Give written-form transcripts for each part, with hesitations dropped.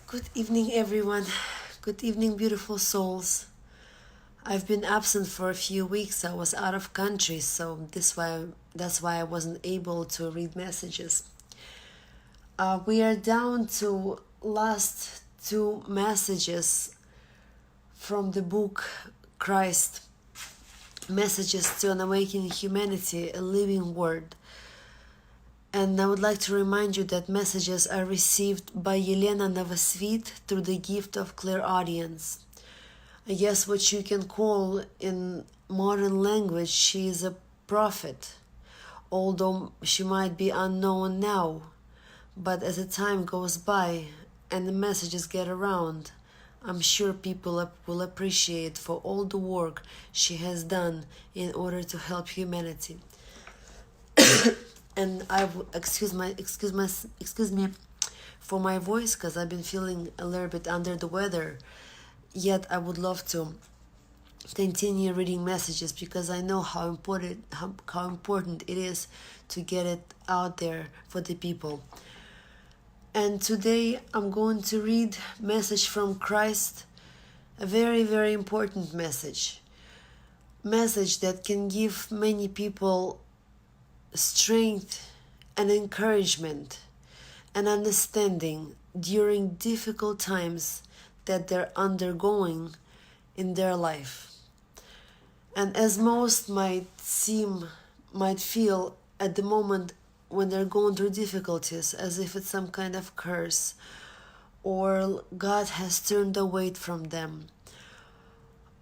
Good evening, everyone. Good evening, beautiful souls. I've been absent for a few weeks. I was out of country, so that's why I wasn't able to read messages. We are down to last two messages from the book Christ, Messages to an Awakening Humanity, a Living Word. And I would like to remind you that messages are received by Yelena Novosvit through the gift of clairaudience. I guess what you can call in modern language, she is a prophet, although she might be unknown now. But as the time goes by and the messages get around, I'm sure people will appreciate for all the work she has done in order to help humanity. And excuse me for my voice, because I've been feeling a little bit under the weather. Yet I would love to continue reading messages because I know how important it is to get it out there for the people. And today I'm going to read message from Christ, a very, very important message that can give many people strength and encouragement and understanding during difficult times that they're undergoing in their life. And as most might feel at the moment when they're going through difficulties, as if it's some kind of curse or God has turned away from them.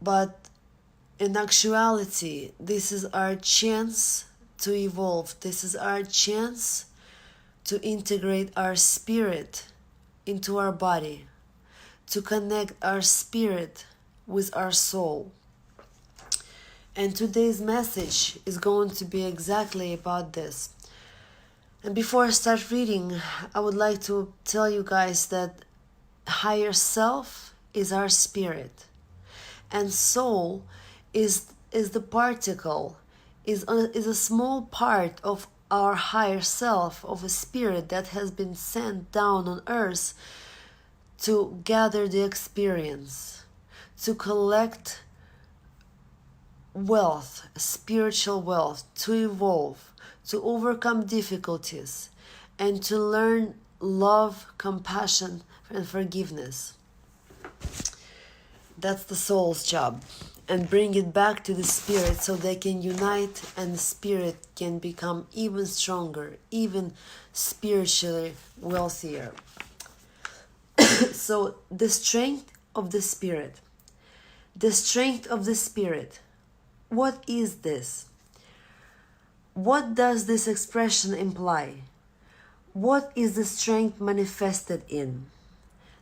But in actuality, this is our chance to evolve. This is our chance to integrate our spirit into our body, to connect our spirit with our soul. And today's message is going to be exactly about this. And before I start reading, I would like to tell you guys that higher self is our spirit, and soul is the particle, is a small part of our higher self, of a spirit that has been sent down on earth to gather the experience, to collect wealth, spiritual wealth, to evolve, to overcome difficulties, and to learn love, compassion, and forgiveness. That's the soul's job. And bring it back to the spirit so they can unite and the spirit can become even stronger, even spiritually wealthier. So the strength of the spirit. The strength of the spirit. What is this? What does this expression imply? What is the strength manifested in?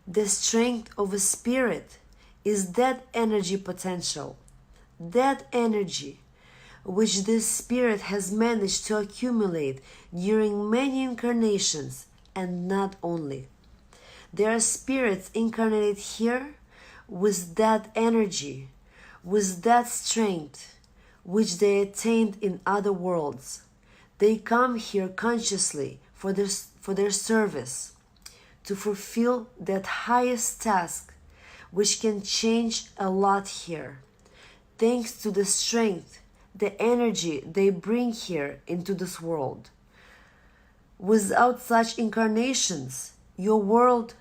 The strength of a spirit is that energy potential, that energy which this spirit has managed to accumulate during many incarnations, and not only. There are spirits incarnated here with that energy, with that strength, which they attained in other worlds. They come here consciously for their service, to fulfill that highest task, which can change a lot here, thanks to the strength, the energy they bring here into this world. Without such incarnations, your world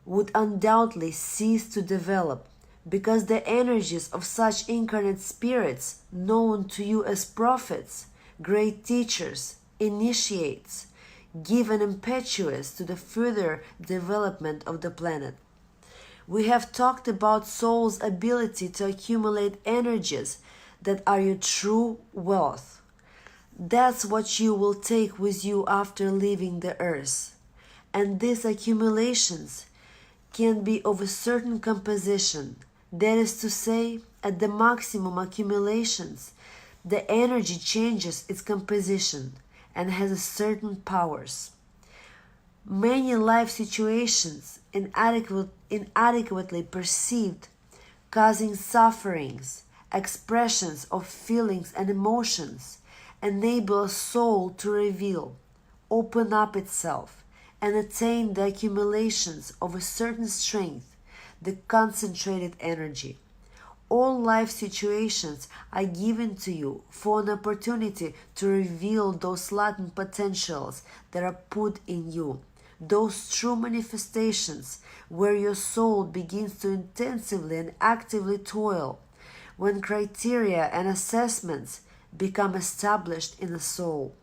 would undoubtedly cease to develop, because the energies of such incarnate spirits, known to you as prophets, great teachers, initiates, give an impetus to the further development of the planet. We have talked about soul's ability to accumulate energies that are your true wealth. That's what you will take with you after leaving the earth. And these accumulations can be of a certain composition. That is to say, at the maximum accumulations, the energy changes its composition and has a certain powers. Many life situations inadequately perceived, causing sufferings, expressions of feelings and emotions, enable a soul to reveal, open up itself, and attain the accumulations of a certain strength, the concentrated energy. All life situations are given to you for an opportunity to reveal those latent potentials that are put in you, those true manifestations where your soul begins to intensively and actively toil, when criteria and assessments become established in the soul.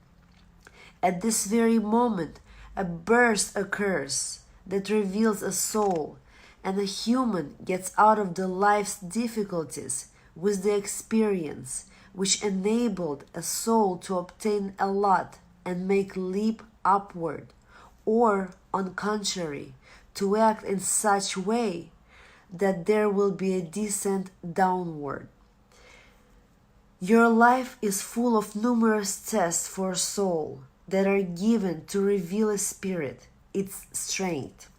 At this very moment, a burst occurs that reveals a soul, and a human gets out of the life's difficulties with the experience which enabled a soul to obtain a lot and make leap upward, or, on contrary, to act in such way that there will be a descent downward. Your life is full of numerous tests for a soul that are given to reveal a spirit, its strength.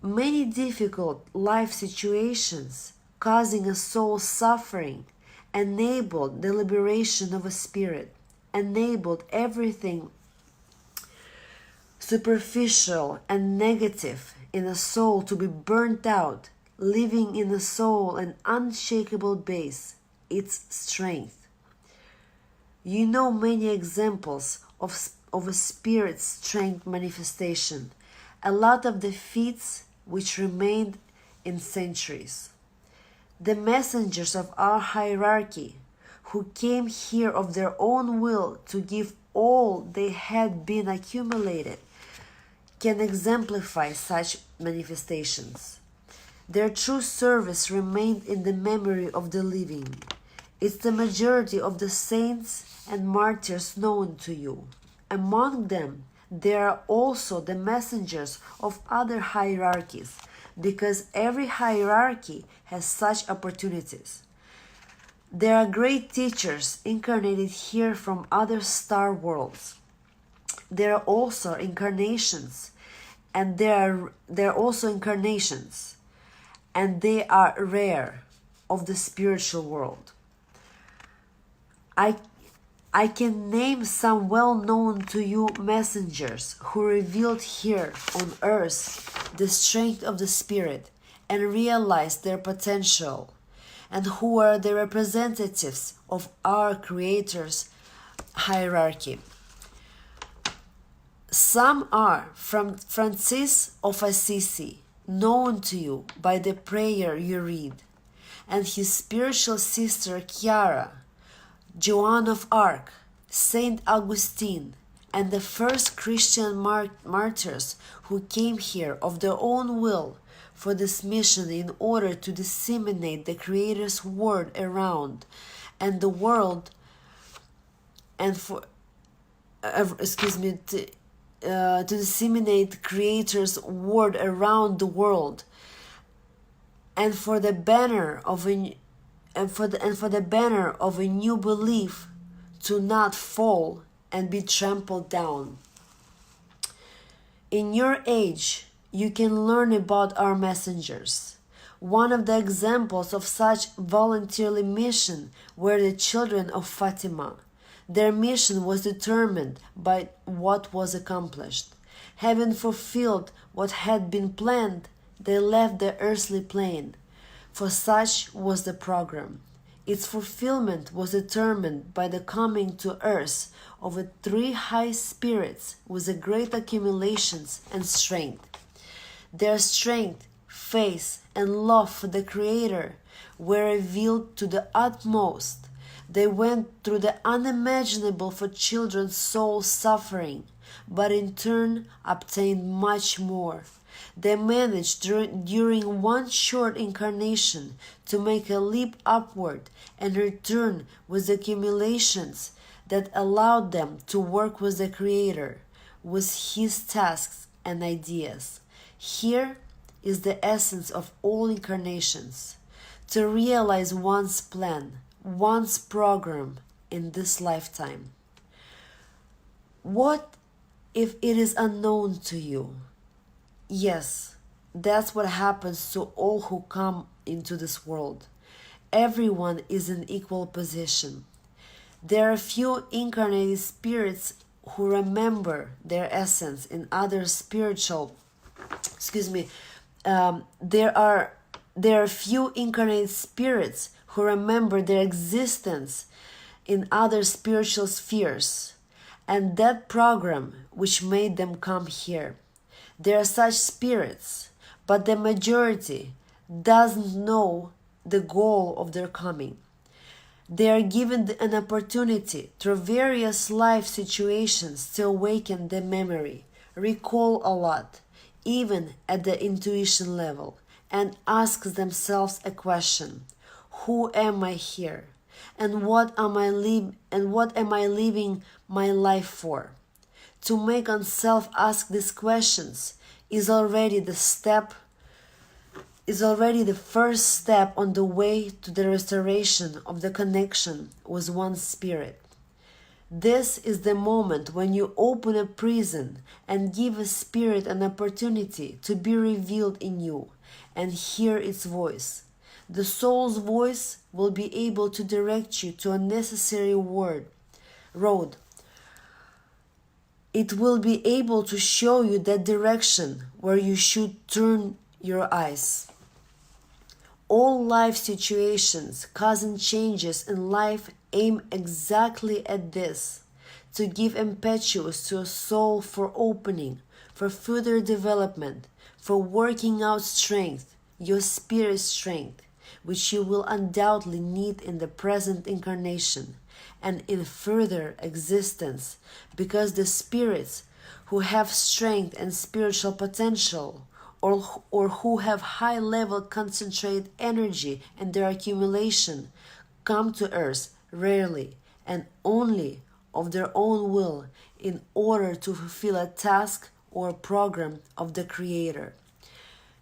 Many difficult life situations causing a soul suffering enabled the liberation of a spirit, enabled everything superficial and negative in a soul to be burnt out, leaving in the soul an unshakable base, its strength. You know many examples of a spirit's strength manifestation, a lot of the feats which remained in centuries. The messengers of our hierarchy, who came here of their own will to give all they had been accumulated, can exemplify such manifestations. Their true service remained in the memory of the living. It's the majority of the saints and martyrs known to you. Among them, there are also the messengers of other hierarchies, because every hierarchy has such opportunities. There are great teachers incarnated here from other star worlds. There are also incarnations, and there are also incarnations, and they are rare of the spiritual world. I can name some well-known to you messengers who revealed here on earth the strength of the spirit and realized their potential, and who are the representatives of our Creator's hierarchy. Some are from Francis of Assisi, known to you by the prayer you read, and his spiritual sister Chiara, Joan of Arc, Saint Augustine, and the first Christian martyrs who came here of their own will for this mission in order to disseminate the Creator's word around and the world, and for to disseminate Creator's word around the world, and for the banner of a banner of a new belief to not fall and be trampled down. In your age, you can learn about our messengers. One of the examples of such voluntarily mission were the children of Fatima. Their mission was determined by what was accomplished. Having fulfilled what had been planned, they left the earthly plane, for such was the program. Its fulfillment was determined by the coming to earth of the three high spirits with a great accumulations and strength. Their strength, faith, and love for the Creator were revealed to the utmost. They went through the unimaginable for children's soul suffering, but in turn obtained much more. They managed during one short incarnation to make a leap upward and return with accumulations that allowed them to work with the Creator, with His tasks and ideas. Here is the essence of all incarnations: to realize one's plan, one's program in this lifetime. What if it is unknown to you? Yes, that's what happens to all who come into this world. Everyone is in equal position. There are few incarnated spirits who remember their essence in other spiritual, there are few incarnate spirits who remember their existence in other spiritual spheres and that program which made them come here. There are such spirits, but the majority doesn't know the goal of their coming. They are given an opportunity through various life situations to awaken the memory, recall a lot, even at the intuition level, and ask themselves a question: who am I here? And what am I living my life for? To make oneself ask these questions is already the first step on the way to the restoration of the connection with one's spirit. This is the moment when you open a prison and give a spirit an opportunity to be revealed in you and hear its voice. The soul's voice will be able to direct you to a necessary road. It will be able to show you that direction where you should turn your eyes. All life situations causing changes in life aim exactly at this: to give impetus to a soul for opening, for further development, for working out strength, your spirit strength, which you will undoubtedly need in the present incarnation and in further existence, because the spirits who have strength and spiritual potential, or who have high level concentrated energy and their accumulation, come to earth rarely and only of their own will in order to fulfill a task or program of the Creator.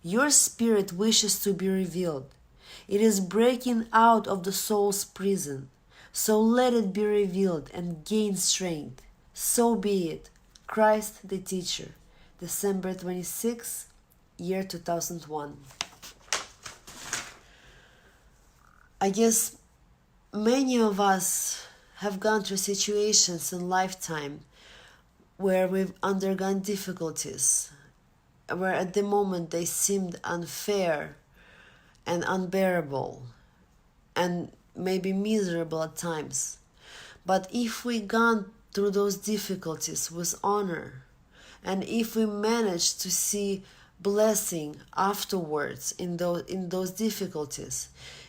Your spirit wishes to be revealed. It is breaking out of the soul's prison. So let it be revealed and gain strength. So be it. Christ the Teacher, December 26, year 2001. I guess many of us have gone through situations in lifetime where we've undergone difficulties, where at the moment they seemed unfair and unbearable and maybe miserable at times. But if we gone through those difficulties with honor, and if we manage to see blessing afterwards in those difficulties,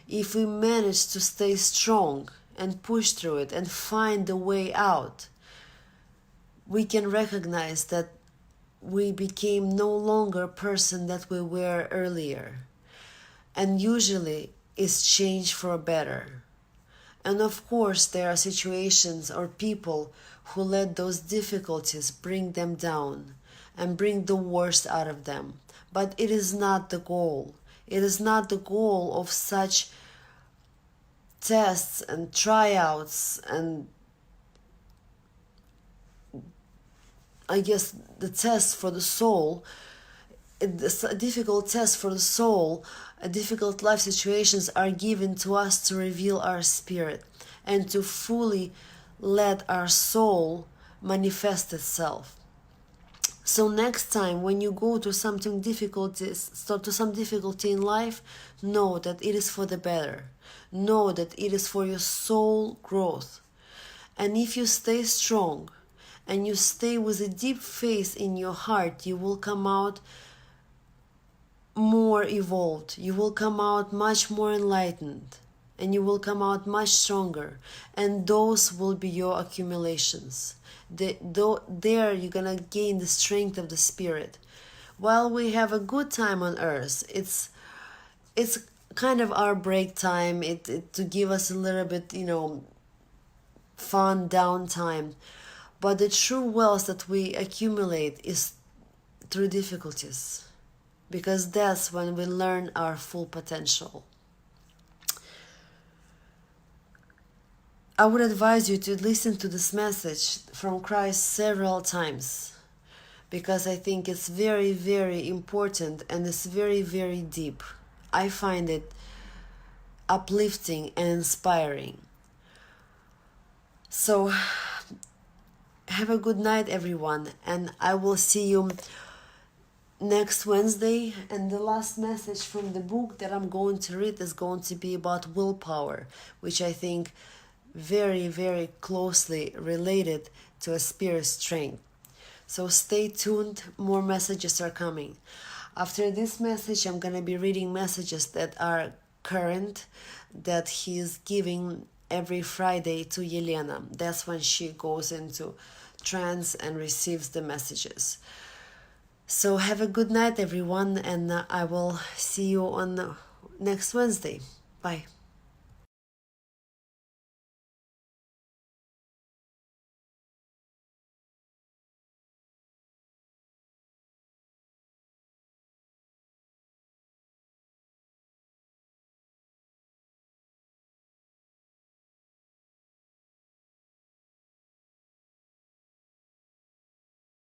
if we manage to stay strong and push through it and find the way out, we can recognize that we became no longer a person that we were earlier. And usually it's changed for better. And of course there are situations or people who let those difficulties bring them down and bring the worst out of them. But it is not the goal. It is not the goal of such tests and tryouts and I guess the test for the soul. It's a difficult test for the soul. Difficult life situations are given to us to reveal our spirit and to fully let our soul manifest itself. So next time when you go to some difficulty in life, know that it is for the better. Know that it is for your soul growth. And if you stay strong and you stay with a deep faith in your heart, you will come out more evolved. You will come out much more enlightened. And you will come out much stronger. And those will be your accumulations. There you're gonna gain the strength of the spirit. While we have a good time on earth, it's kind of our break time, to give us a little bit, fun downtime. But the true wealth that we accumulate is through difficulties, because that's when we learn our full potential. I would advise you to listen to this message from Christ several times, because I think it's very, very important and it's very, very deep. I find it uplifting and inspiring. So Have a good night, everyone, and I will see you next Wednesday. And the last message from the book that I'm going to read is going to be about willpower, which I think very, very closely related to a spirit strength. So stay tuned, more messages are coming. After this message, I'm going to be reading messages that are current, that he is giving every Friday to Yelena. That's when she goes into trance and receives the messages. So have a good night, everyone, and I will see you on next Wednesday. Bye.